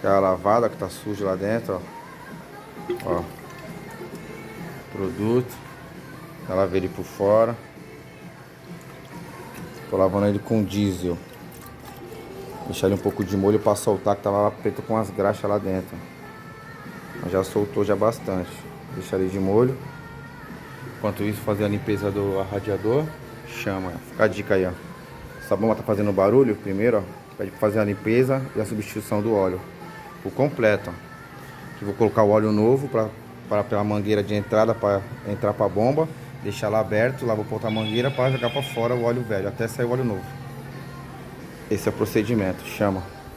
Aquela lavada que tá suja lá dentro, ó. Ó. Produto. Já lavei ele por fora. Tô lavando ele com diesel. Deixar ele um pouco de molho pra soltar, que tava lá preto com as graxas lá dentro. Mas já soltou já bastante. Deixar ele de molho. Enquanto isso, fazer a limpeza do radiador. Chama. Fica a dica aí, ó. Essa bomba tá fazendo barulho primeiro, ó. Pede pra fazer a limpeza e a substituição do óleo. Por completo, ó. Aqui vou colocar o óleo novo para a mangueira de entrada para entrar para a bomba. Deixar lá aberto. Lá vou botar a mangueira para jogar para fora o óleo velho. Até sair o óleo novo. Esse é o procedimento. Chama.